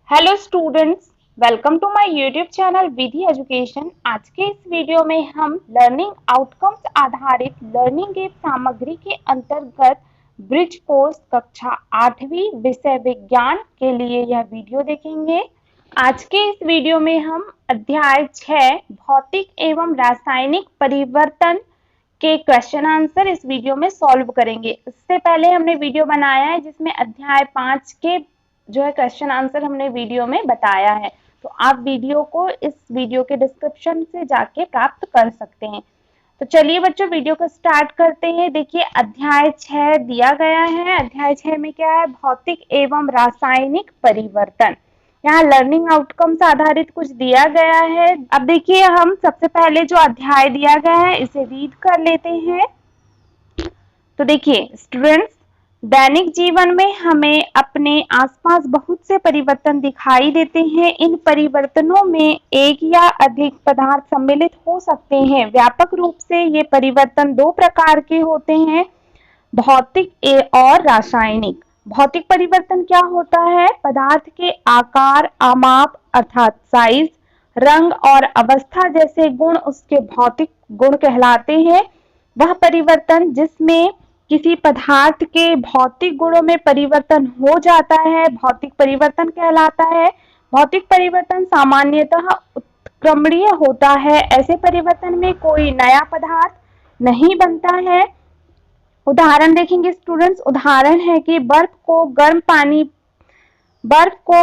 Hello students, welcome to my YouTube channel Vidhi education. आज के इस वीडियो में हम लर्निंग आउटकम्स आधारित लर्निंग एप सामग्री के अंतर्गत ब्रिज कोर्स कक्षा 8वीं विषय विज्ञान के लिए यह वीडियो देखेंगे। आज के इस वीडियो में हम अध्याय 6 भौतिक एवं रासायनिक परिवर्तन के क्वेश्चन आंसर इस वीडियो में सॉल्व करेंगे। इससे पहले हमने वीडियो बनाया है जिसमें अध्याय 5 के जो है क्वेश्चन आंसर हमने वीडियो में बताया है, तो आप वीडियो को इस वीडियो के डिस्क्रिप्शन से जाके प्राप्त कर सकते हैं। तो चलिए बच्चों, वीडियो को स्टार्ट करते हैं। देखिए अध्याय 6 दिया गया है। अध्याय 6 में क्या है? भौतिक एवं रासायनिक परिवर्तन। यहाँ लर्निंग आउटकम्स आधारित कुछ दिया गया है। अब देखिए, हम सबसे पहले जो अध्याय दिया गया है इसे रीड कर लेते हैं। तो देखिए स्टूडेंट्स, दैनिक जीवन में हमें अपने आसपास बहुत से परिवर्तन दिखाई देते हैं। इन परिवर्तनों में एक या अधिक पदार्थ सम्मिलित हो सकते हैं। व्यापक रूप से ये परिवर्तन दो प्रकार के होते हैं, भौतिक और रासायनिक। भौतिक परिवर्तन क्या होता है? पदार्थ के आकार, आमाप अर्थात साइज, रंग और अवस्था जैसे गुण उसके भौतिक गुण कहलाते हैं। वह परिवर्तन जिसमें किसी पदार्थ के भौतिक गुणों में परिवर्तन हो जाता है भौतिक परिवर्तन कहलाता है। भौतिक परिवर्तन सामान्यतः उत्क्रमणीय होता है। ऐसे परिवर्तन में कोई नया पदार्थ नहीं बनता है। उदाहरण देखेंगे स्टूडेंट्स। उदाहरण है कि बर्फ को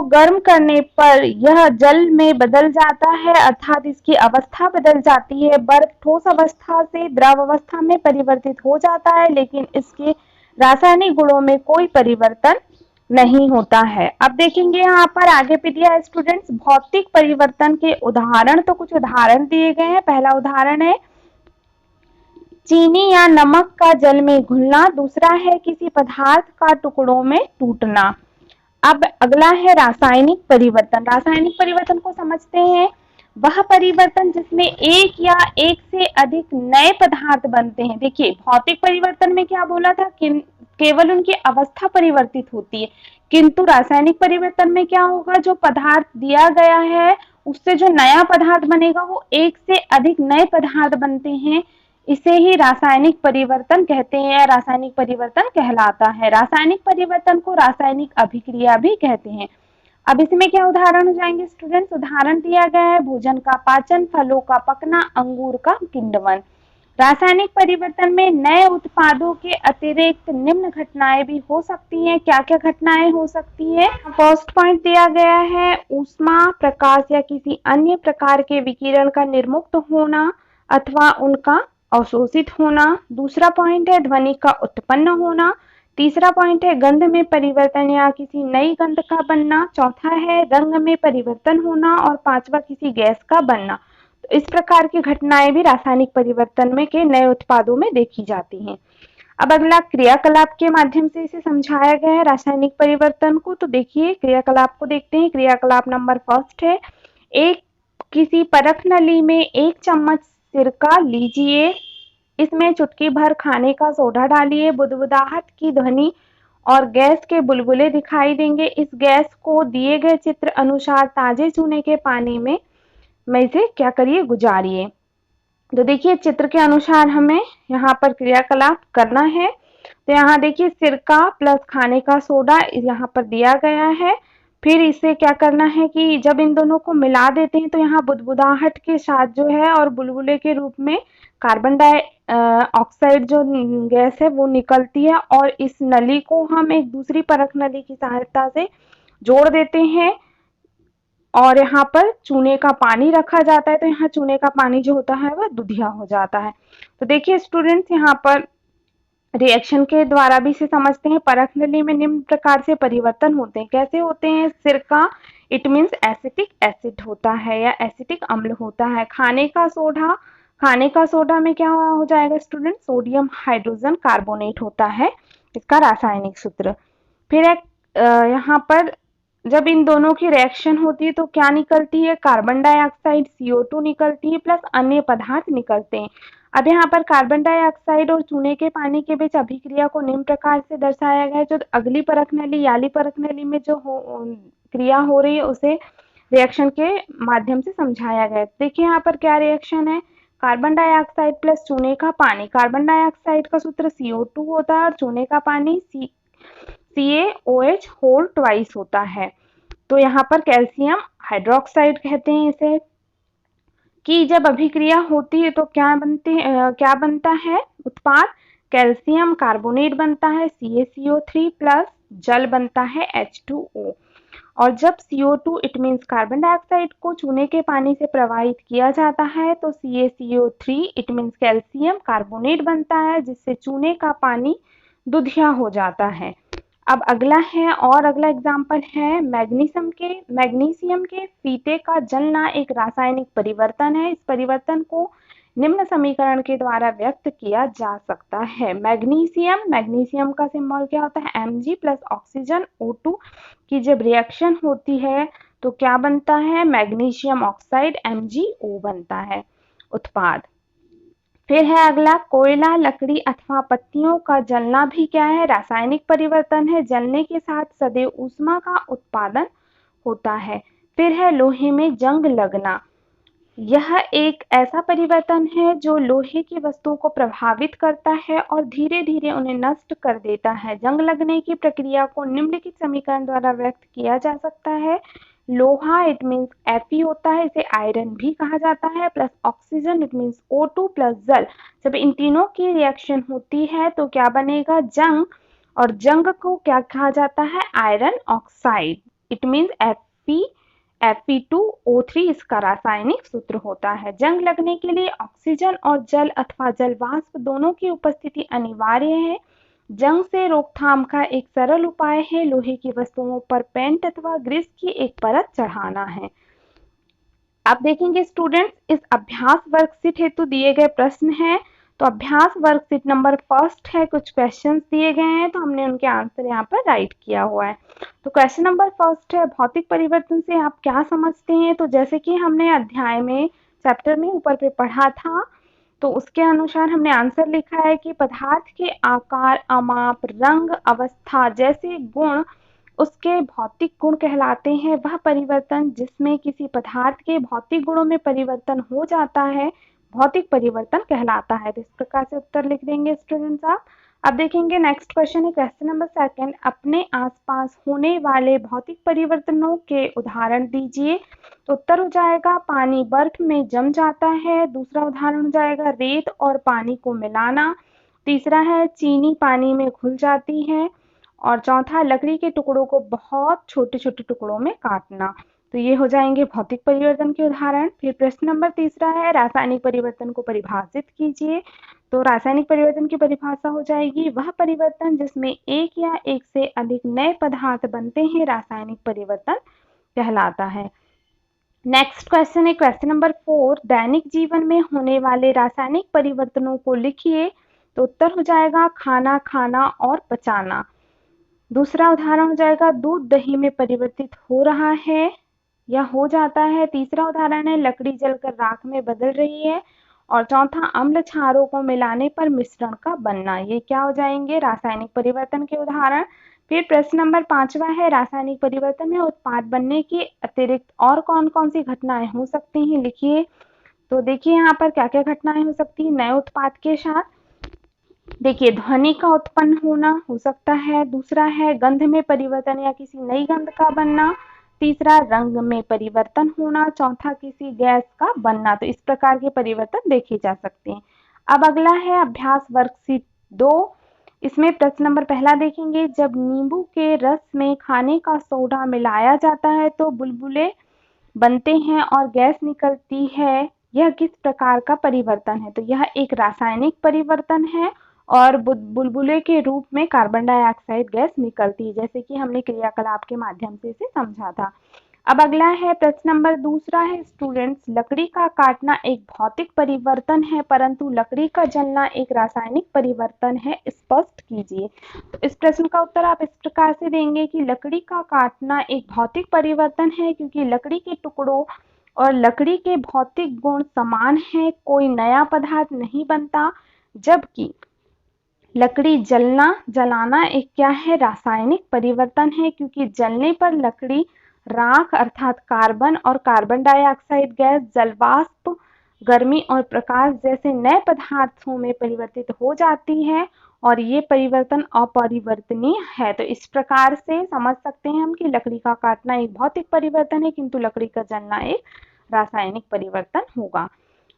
गर्म करने पर यह जल में बदल जाता है, अर्थात इसकी अवस्था बदल जाती है। बर्फ ठोस अवस्था से द्रव अवस्था में परिवर्तित हो जाता है, लेकिन इसके रासायनिक गुणों में कोई परिवर्तन नहीं होता है। अब देखेंगे यहाँ पर आगे पे दिया है स्टूडेंट्स, भौतिक परिवर्तन के उदाहरण। तो कुछ उदाहरण दिए गए हैं। पहला उदाहरण है चीनी या नमक का जल में घुलना। दूसरा है किसी पदार्थ का टुकड़ों में टूटना। अब अगला है रासायनिक परिवर्तन। रासायनिक परिवर्तन को समझते हैं। वह परिवर्तन जिसमें एक या एक से अधिक नए पदार्थ बनते हैं। देखिए भौतिक परिवर्तन में क्या बोला था कि केवल उनकी अवस्था परिवर्तित होती है, किंतु रासायनिक परिवर्तन में क्या होगा? जो पदार्थ दिया गया है उससे जो नया पदार्थ बनेगा वो एक से अधिक नए पदार्थ बनते हैं। इसे ही रासायनिक परिवर्तन कहते हैं या रासायनिक परिवर्तन कहलाता है। रासायनिक परिवर्तन को रासायनिक अभिक्रिया भी कहते हैं। अब इसमें क्या उदाहरण हो जाएंगे स्टूडेंट्स? उदाहरण दिया गया है भोजन का पाचन, फलों का पकना, अंगूर का किण्वन। रासायनिक परिवर्तन में नए उत्पादों के अतिरिक्त निम्न घटनाएं भी हो सकती हैं। क्या क्या घटनाएं हो सकती है? फर्स्ट पॉइंट दिया गया है ऊष्मा, प्रकाश या किसी अन्य प्रकार के विकिरण का निर्मुक्त होना अथवा उनका अवशोषित होना। दूसरा पॉइंट है ध्वनि का उत्पन्न होना। तीसरा पॉइंट है गंध में परिवर्तन या किसी नई गंध का बनना। चौथा है रंग में परिवर्तन होना और पांचवा किसी गैस का बनना। तो इस प्रकार की घटनाएं भी रासायनिक परिवर्तन में के नए उत्पादों में देखी जाती हैं। अब अगला क्रियाकलाप के माध्यम से इसे समझाया गया है रासायनिक परिवर्तन को। तो देखिए क्रियाकलाप को देखते हैं। क्रियाकलाप नंबर फर्स्ट है, एक किसी परख नली में 1 चम्मच सिरका लीजिए, इसमें चुटकी भर खाने का सोडा डालिए। बुदबुदाहट की ध्वनि और गैस के बुलबुले दिखाई देंगे। इस गैस को दिए गए चित्र अनुसार ताजे चूने के पानी में इसे क्या करिए? गुजारिए। तो देखिए चित्र के अनुसार हमें यहाँ पर क्रियाकलाप करना है। तो यहाँ देखिए सिरका प्लस खाने का सोडा यहाँ पर दिया गया है। फिर इसे क्या करना है कि जब इन दोनों को मिला देते हैं तो यहाँ बुदबुदाहट के साथ जो है और बुलबुले के रूप में कार्बन डाइऑक्साइड जो गैस है वो निकलती है, और इस नली को हम एक दूसरी परख नली की सहायता से जोड़ देते हैं और यहाँ पर चूने का पानी रखा जाता है। तो यहाँ चूने का पानी जो होता है वह दूधिया हो जाता है। तो देखिए स्टूडेंट्स, यहाँ पर रिएक्शन के द्वारा भी इसे समझते हैं। परख नली में निम्न प्रकार से परिवर्तन होते हैं। कैसे होते हैं? सिरका इट मीन्स एसिटिक एसिड होता है या एसिटिक अम्ल होता है। खाने का सोडा में क्या हो जाएगा स्टूडेंट? सोडियम हाइड्रोजन कार्बोनेट होता है इसका रासायनिक सूत्र। फिर यहाँ पर जब इन दोनों की रिएक्शन होती है तो क्या निकलती है? कार्बन डाइऑक्साइड CO2 निकलती है प्लस अन्य पदार्थ निकलते हैं। अब यहाँ पर कार्बन डाइऑक्साइड और चूने के पानी के बीच अभिक्रिया को निम्न प्रकार से दर्शाया गया है। जो अगली परख नली याली परख नली में जो क्रिया हो रही है उसे रिएक्शन के माध्यम से समझाया गया है। देखिए यहाँ पर क्या रिएक्शन है, कार्बन डाइऑक्साइड प्लस चूने का पानी। कार्बन डाइऑक्साइड का सूत्र CO2 होता है और चूने का पानी CaOH होल ट्वाइस होता है। तो यहाँ पर कैल्शियम हाइड्रोक्साइड कहते हैं इसे। कि जब अभिक्रिया होती है तो क्या बनता है उत्पाद, कैल्शियम कार्बोनेट बनता है CaCO3 प्लस जल बनता है H2O। और जब CO2 it means carbon dioxide को चूने के पानी से प्रवाहित किया जाता है तो CaCO3 it means calcium carbonate बनता है, जिससे चूने का पानी दुधिया हो जाता है। अब अगला एग्जाम्पल है मैग्नीशियम के फीते का जलना एक रासायनिक परिवर्तन है। इस परिवर्तन को निम्न समीकरण के द्वारा व्यक्त किया जा सकता है। मैग्नीशियम का सिंबल क्या होता है, Mg प्लस ऑक्सीजन O2 की जब रिएक्शन होती है तो क्या बनता है, मैग्नीशियम ऑक्साइड MgO बनता है उत्पाद। फिर है अगला, कोयला, लकड़ी अथवा पत्तियों का जलना भी क्या है, रासायनिक परिवर्तन है। जलने के साथ सदैव ऊष्मा का उत्पादन होता है। फिर है लोहे में जंग लगना। यह एक ऐसा परिवर्तन है जो लोहे की वस्तुओं को प्रभावित करता है और धीरे धीरे उन्हें नष्ट कर देता है। जंग लगने की प्रक्रिया को निम्नलिखित समीकरण द्वारा व्यक्त किया जा सकता है। लोहा इट मीन्स Fe होता है, इसे आयरन भी कहा जाता है, plus oxygen it means O2 plus जल। जब इन तीनों की रिएक्शन होती है तो क्या बनेगा, जंग। और जंग को क्या कहा जाता है, iron oxide it means Fe2O3 इसका रासायनिक सूत्र होता है। जंग लगने के लिए ऑक्सीजन और जल अथवा जल वाष्प दोनों की उपस्थिति अनिवार्य है। जंग से रोकथाम का एक सरल उपाय है लोहे की वस्तुओं पर पेंट अथवा ग्रीस की एक परत चढ़ाना है। अब देखेंगे स्टूडेंट्स, इस अभ्यास वर्कशीट हेतु दिए गए प्रश्न हैं। तो अभ्यास वर्कशीट नंबर फर्स्ट है, कुछ क्वेश्चंस दिए गए हैं तो हमने उनके आंसर यहाँ पर राइट किया हुआ है। तो क्वेश्चन नंबर फर्स्ट है, भौतिक परिवर्तन से आप क्या समझते हैं। तो जैसे कि हमने अध्याय में चैप्टर में ऊपर पे पढ़ा था तो उसके अनुसार हमने आंसर लिखा है कि पदार्थ के आकार, अमाप, रंग, अवस्था जैसे गुण उसके भौतिक गुण कहलाते हैं। वह परिवर्तन जिसमें किसी पदार्थ के भौतिक गुणों में परिवर्तन हो जाता है भौतिक परिवर्तन कहलाता है। तो इस प्रकार से उत्तर लिख देंगे स्टूडेंट्स आप। अब देखेंगे नेक्स्ट क्वेश्चन है, क्वेश्चन नंबर सेकंड, अपने आसपास होने वाले भौतिक परिवर्तनों के उदाहरण दीजिए। तो उत्तर हो जाएगा पानी बर्फ में जम जाता है। दूसरा उदाहरण हो जाएगा रेत और पानी को मिलाना। तीसरा है चीनी पानी में घुल जाती है। और चौथा लकड़ी के टुकड़ों को बहुत छोटे छोटे टुकड़ों में काटना। तो ये हो जाएंगे भौतिक परिवर्तन के उदाहरण। फिर प्रश्न नंबर तीसरा है रासायनिक परिवर्तन को परिभाषित कीजिए। तो रासायनिक परिवर्तन की परिभाषा हो जाएगी वह परिवर्तन जिसमें एक या एक से अधिक नए पदार्थ बनते हैं रासायनिक परिवर्तन कहलाता है। नेक्स्ट क्वेश्चन है क्वेश्चन नंबर 4, दैनिक जीवन में होने वाले रासायनिक परिवर्तनों को लिखिए। तो उत्तर हो जाएगा खाना खाना और पचाना। दूसरा उदाहरण हो जाएगा दूध दही में परिवर्तित हो रहा है या हो जाता है। तीसरा उदाहरण है लकड़ी जलकर राख में बदल रही है। और चौथा अम्ल क्षारों को मिलाने पर मिश्रण का बनना। ये क्या हो जाएंगे रासायनिक परिवर्तन के उदाहरण। फिर प्रश्न नंबर 5वां है रासायनिक परिवर्तन में उत्पाद बनने के अतिरिक्त और कौन कौन सी घटनाएं हो सकती हैं, लिखिए। तो देखिए यहाँ पर क्या क्या घटनाएं हो सकती है नए उत्पाद के साथ। देखिए ध्वनि का उत्पन्न होना हो सकता है। दूसरा है गंध में परिवर्तन या किसी नई गंध का बनना। तीसरा रंग में परिवर्तन होना। चौथा किसी गैस का बनना। तो इस प्रकार के परिवर्तन देखे जा सकते हैं। अब अगला है अभ्यास वर्कशीट 2। इसमें प्रश्न नंबर पहला देखेंगे, जब नींबू के रस में खाने का सोडा मिलाया जाता है तो बुलबुले बनते हैं और गैस निकलती है, यह किस प्रकार का परिवर्तन है। तो यह एक रासायनिक परिवर्तन है और बुलबुले के रूप में कार्बन डाइऑक्साइड गैस निकलती है, जैसे कि हमने क्रियाकलाप के माध्यम से इसे समझा था। अब अगला है प्रश्न नंबर दूसरा है स्टूडेंट्स, लकड़ी का काटना एक भौतिक परिवर्तन है परंतु लकड़ी का जलना एक रासायनिक परिवर्तन है, स्पष्ट कीजिए। तो इस प्रश्न का उत्तर आप इस प्रकार से देंगे कि लकड़ी का काटना एक भौतिक परिवर्तन है क्योंकि लकड़ी के टुकड़ों और लकड़ी के भौतिक गुण समान हैं, कोई नया पदार्थ नहीं बनता। जबकि लकड़ी जलाना एक क्या है रासायनिक परिवर्तन है क्योंकि जलने पर लकड़ी राख अर्थात कार्बन और कार्बन डाइऑक्साइड गैस जलवाष्प, गर्मी और प्रकाश जैसे नए पदार्थों में परिवर्तित हो जाती है और ये परिवर्तन अपरिवर्तनीय है। तो इस प्रकार से समझ सकते हैं हम कि लकड़ी का काटना एक भौतिक परिवर्तन है, किंतु लकड़ी का जलना एक रासायनिक परिवर्तन होगा।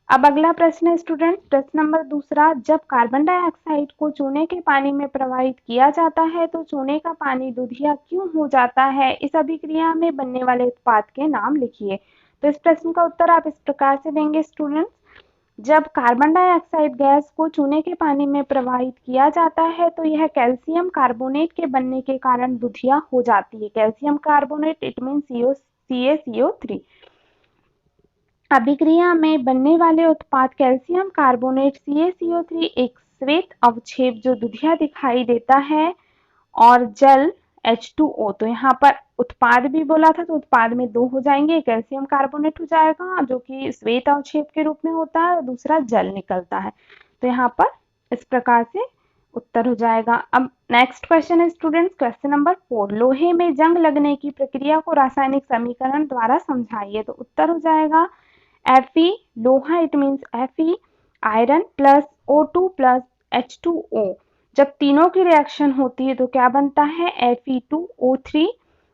अब अगला प्रश्न है स्टूडेंट, प्रश्न नंबर दूसरा, जब कार्बन डाइऑक्साइड को चूने के पानी में प्रवाहित किया जाता है तो चूने का पानी दूधिया क्यों हो जाता है? इस अभिक्रिया में बनने वाले उत्पाद के नाम लिखिए। तो इस प्रश्न का उत्तर आप इस प्रकार से देंगे स्टूडेंट्स, जब कार्बन डाइऑक्साइड गैस को चूने के पानी में प्रवाहित किया जाता है तो यह कैल्शियम कार्बोनेट के बनने के कारण दूधिया हो जाती है। Calcium carbonate it mean CaCO3। अभिक्रिया में बनने वाले उत्पाद कैल्शियम कार्बोनेट CaCO3 एक श्वेत अवक्षेप जो दूधिया दिखाई देता है और जल H2O। तो यहाँ पर उत्पाद भी बोला था तो उत्पाद में दो हो जाएंगे, कैल्शियम कार्बोनेट हो जाएगा जो कि श्वेत अवक्षेप के रूप में होता है और दूसरा जल निकलता है। तो यहाँ पर इस प्रकार से उत्तर हो जाएगा। अब नेक्स्ट क्वेश्चन है स्टूडेंट्स, क्वेश्चन नंबर 4, लोहे में जंग लगने की प्रक्रिया को रासायनिक समीकरण द्वारा समझाइए। तो उत्तर हो जाएगा Fe, लोहा it means Fe, iron plus O2 plus H2O। जब तीनों की रिएक्शन होती है तो क्या बनता है? Fe2O3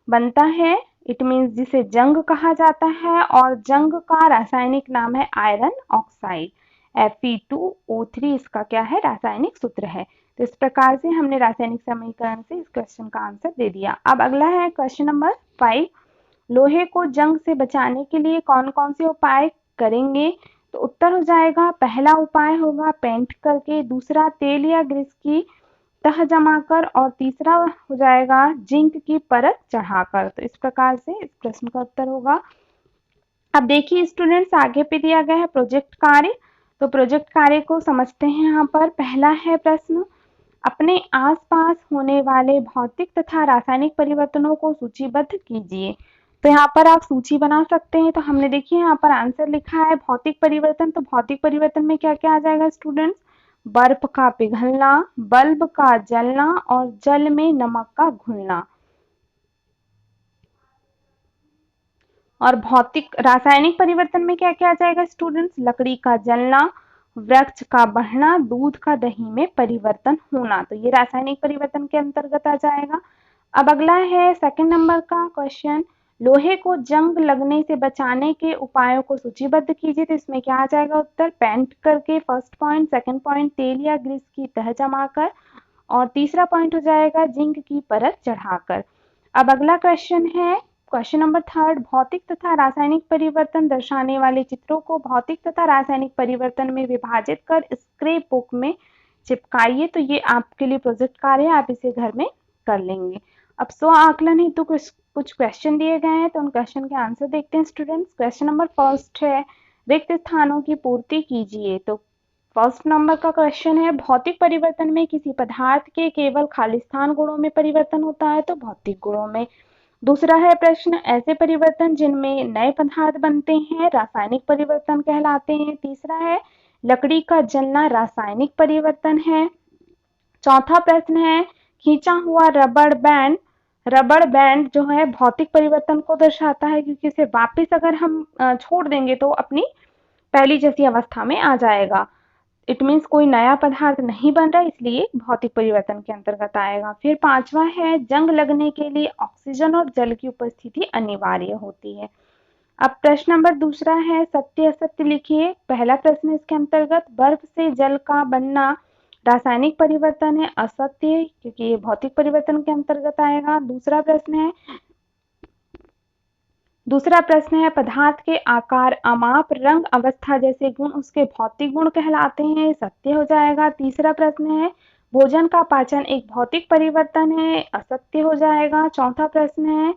बनता है, इट मीन्स जिसे जंग कहा जाता है और जंग का रासायनिक नाम है आयरन ऑक्साइड। Fe2O3 इसका क्या है? रासायनिक सूत्र है। तो इस प्रकार से हमने रासायनिक समीकरण से इस क्वेश्चन का आंसर दे दिया। अब अगला है क्वेश्चन नंबर 5, लोहे को जंग से बचाने के लिए कौन कौन से उपाय करेंगे? तो उत्तर हो जाएगा, पहला उपाय होगा पेंट करके, दूसरा तेल या ग्रीस की तह जमाकर और तीसरा हो जाएगा जिंक की परत चढ़ाकर। तो इस प्रकार से इस प्रश्न का उत्तर होगा। अब देखिए स्टूडेंट्स, आगे पे दिया गया है प्रोजेक्ट कार्य। तो प्रोजेक्ट कार्य को समझते हैं। यहाँ पर पहला है प्रश्न, अपने आसपास होने वाले भौतिक तथा रासायनिक परिवर्तनों को सूचीबद्ध कीजिए। तो यहाँ पर आप सूची बना सकते हैं। तो हमने देखिए यहाँ पर आंसर लिखा है भौतिक परिवर्तन। तो भौतिक परिवर्तन में क्या क्या आ जाएगा स्टूडेंट्स? बर्फ का पिघलना, बल्ब का जलना और जल में नमक का घुलना। और भौतिक रासायनिक परिवर्तन में क्या क्या आ जाएगा स्टूडेंट्स? लकड़ी का जलना, वृक्ष का बढ़ना, दूध का दही में परिवर्तन होना। तो ये रासायनिक परिवर्तन के अंतर्गत आ जाएगा। अब अगला है सेकंड नंबर का क्वेश्चन, लोहे को जंग लगने से बचाने के उपायों को सूचीबद्ध कीजिए। तो इसमें क्या आ जाएगा उत्तर? पेंट करके फर्स्ट पॉइंट, सेकंड पॉइंट तेल या ग्रीस की तह जमाकर और तीसरा पॉइंट हो जाएगा जिंक की परत चढ़ाकर। अब अगला क्वेश्चन है क्वेश्चन नंबर 3, भौतिक तथा रासायनिक परिवर्तन दर्शाने वाले चित्रों को भौतिक तथा रासायनिक परिवर्तन में विभाजित कर स्क्रैप बुक में चिपकाइए। तो ये आपके लिए प्रोजेक्ट कार्य है, आप इसे घर में कर लेंगे। अब स्व आकलन हेतु कुछ क्वेश्चन दिए गए हैं तो उन क्वेश्चन के आंसर देखते हैं स्टूडेंट्स। क्वेश्चन नंबर 1 है, रिक्त स्थानों की पूर्ति कीजिए। तो फर्स्ट नंबर का क्वेश्चन है, भौतिक परिवर्तन में किसी पदार्थ के केवल खालिस्तान गुणों में परिवर्तन होता है तो भौतिक गुणों में। दूसरा है प्रश्न, ऐसे परिवर्तन जिनमें नए पदार्थ बनते हैं रासायनिक परिवर्तन कहलाते हैं। तीसरा है, लकड़ी का जलना रासायनिक परिवर्तन है। चौथा प्रश्न है, खींचा हुआ रबड़ बैंड जो है भौतिक परिवर्तन को दर्शाता है क्योंकि इसे वापस अगर हम छोड़ देंगे तो अपनी पहली जैसी अवस्था में आ जाएगा। इट मीन्स कोई नया पदार्थ नहीं बन रहा, इसलिए भौतिक परिवर्तन के अंतर्गत आएगा। फिर पांचवा है, जंग लगने के लिए ऑक्सीजन और जल की उपस्थिति अनिवार्य होती है। अब प्रश्न नंबर दूसरा है, सत्य असत्य लिखिए। पहला प्रश्न इसके अंतर्गत, बर्फ से जल का बनना रासायनिक परिवर्तन है, असत्य क्योंकि ये भौतिक परिवर्तन के अंतर्गत आएगा। दूसरा प्रश्न है, पदार्थ के आकार, अमाप, रंग, अवस्था जैसे गुण उसके भौतिक गुण कहलाते हैं, सत्य हो जाएगा। तीसरा प्रश्न है, भोजन का पाचन एक भौतिक परिवर्तन है, असत्य हो जाएगा। चौथा प्रश्न है,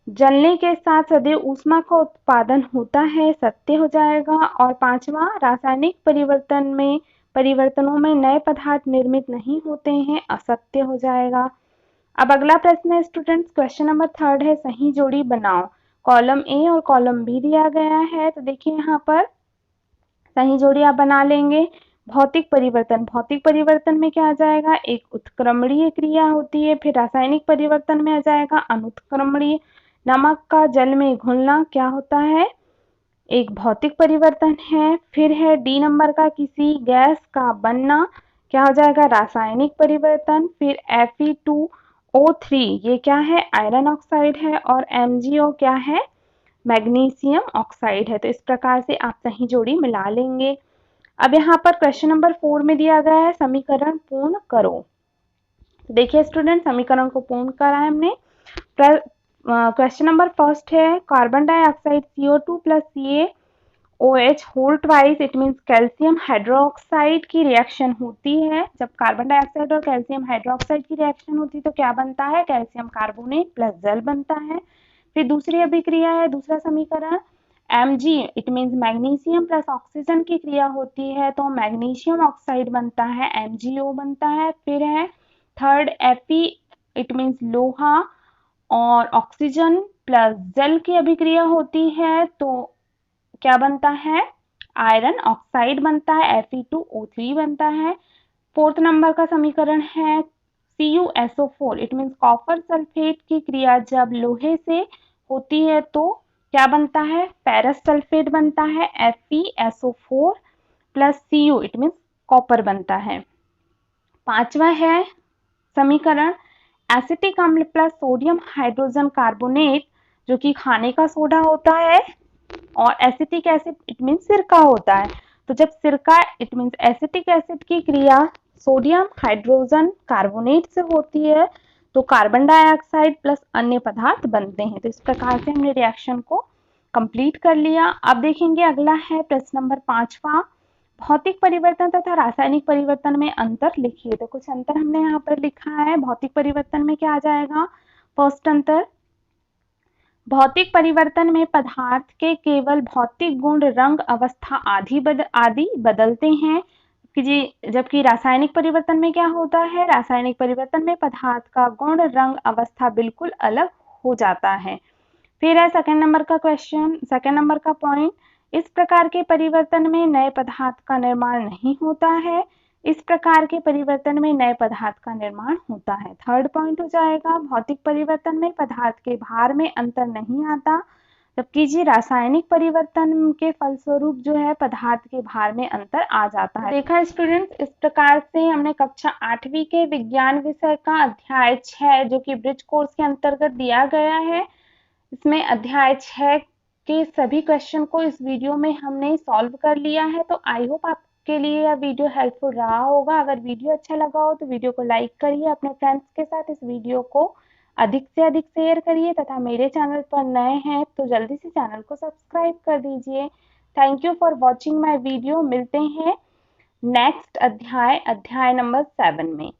जलने के साथ सदैव ऊष्मा का उत्पादन होता है, सत्य हो जाएगा। और पांचवा, रासायनिक परिवर्तनों में नए पदार्थ निर्मित नहीं होते हैं, असत्य हो जाएगा। अब अगला प्रश्न है स्टूडेंट्स, क्वेश्चन नंबर 3 है, सही जोड़ी बनाओ। कॉलम ए और कॉलम बी दिया गया है। तो देखिए यहाँ पर सही जोड़ी आप बना लेंगे। भौतिक परिवर्तन में क्या आ जाएगा? एक उत्क्रमणीय क्रिया होती है। फिर रासायनिक परिवर्तन में आ जाएगा अनुत्क्रमणीय। नमक का जल में घुलना क्या होता है? एक भौतिक परिवर्तन है। फिर है डी नंबर का, किसी गैस का बनना क्या हो जाएगा? रासायनिक परिवर्तन। फिर Fe2O3 ये क्या है? आयरन ऑक्साइड है। और MgO क्या है? मैग्नीशियम ऑक्साइड है। तो इस प्रकार से आप सही जोड़ी मिला लेंगे। अब यहाँ पर क्वेश्चन नंबर 4 में दिया गया है समीकरण पूर्ण करो। तो देखिए स्टूडेंट, समीकरण को पूर्ण करा है हमने। क्वेश्चन नंबर फर्स्ट है, carbon dioxide CO2 plus CaOH whole twice, it means calcium hydroxide की रिएक्शन होती है। जब कार्बन डाइऑक्साइड और कैल्शियम हाइड्रोक्साइड की रिएक्शन होती है तो क्या बनता है? कैल्शियम कार्बोनेट प्लस जल बनता है। फिर दूसरी अभिक्रिया है, दूसरा समीकरण Mg, it means magnesium plus oxygen की क्रिया होती है तो मैग्नीशियम ऑक्साइड बनता है, MgO बनता है। फिर है थर्ड Fe, इट मीन्स लोहा और ऑक्सीजन प्लस जल की अभिक्रिया होती है तो क्या बनता है? आयरन ऑक्साइड बनता है, Fe2O3 बनता है। फोर्थ नंबर का समीकरण है CuSO4, it means copper sulphate की क्रिया जब लोहे से होती है तो क्या बनता है? फेरस सल्फेट बनता है, FeSO4 plus Cu, it means copper बनता है। पांचवा है समीकरण एसिटिक अम्ल प्लस सोडियम हाइड्रोजन कार्बोनेट, जो कि खाने का सोडा होता है, और एसिटिक एसिड इट मीन्स सिरका होता है। तो जब सिरका इट मीन्स एसिटिक एसिड की क्रिया सोडियम हाइड्रोजन कार्बोनेट से होती है तो कार्बन डाइऑक्साइड प्लस अन्य पदार्थ बनते हैं। तो इस प्रकार से हमने रिएक्शन को कंप्लीट कर लिया। अब देखेंगे अगला है प्रश्न नंबर 5वां, भौतिक परिवर्तन तथा रासायनिक परिवर्तन में अंतर लिखिए। तो कुछ अंतर हमने यहाँ पर लिखा है। भौतिक परिवर्तन में क्या आ जाएगा? फर्स्ट अंतर, भौतिक परिवर्तन में पदार्थ के केवल भौतिक गुण, रंग, अवस्था आदि बदलते हैं, जबकि रासायनिक परिवर्तन में क्या होता है? रासायनिक परिवर्तन में पदार्थ का गुण, रंग, अवस्था बिल्कुल अलग हो जाता है। फिर है सेकंड नंबर का क्वेश्चन, सेकंड नंबर का पॉइंट, इस प्रकार के परिवर्तन में नए पदार्थ का निर्माण नहीं होता है, इस प्रकार के परिवर्तन में नए पदार्थ का निर्माण होता है। थर्ड पॉइंट हो जाएगा, भौतिक परिवर्तन में पदार्थ के भार में अंतर नहीं आता, जबकि जी रासायनिक परिवर्तन के फलस्वरूप जो है पदार्थ के भार में अंतर आ जाता है। देखा स्टूडेंट्स, इस प्रकार से हमने कक्षा 8वीं के विज्ञान विषय का अध्याय 6 जो कि ब्रिज कोर्स के अंतर्गत दिया गया है, इसमें अध्याय 6 के सभी क्वेश्चन को इस वीडियो में हमने सॉल्व कर लिया है। तो आई होप आपके लिए यह वीडियो हेल्पफुल रहा होगा। अगर वीडियो अच्छा लगा हो तो वीडियो को लाइक करिए, अपने फ्रेंड्स के साथ इस वीडियो को अधिक से अधिक शेयर करिए, तथा मेरे चैनल पर नए हैं तो जल्दी से चैनल को सब्सक्राइब कर दीजिए। Thank you for watching my video. मिलते हैं नेक्स्ट अध्याय नंबर 7 में।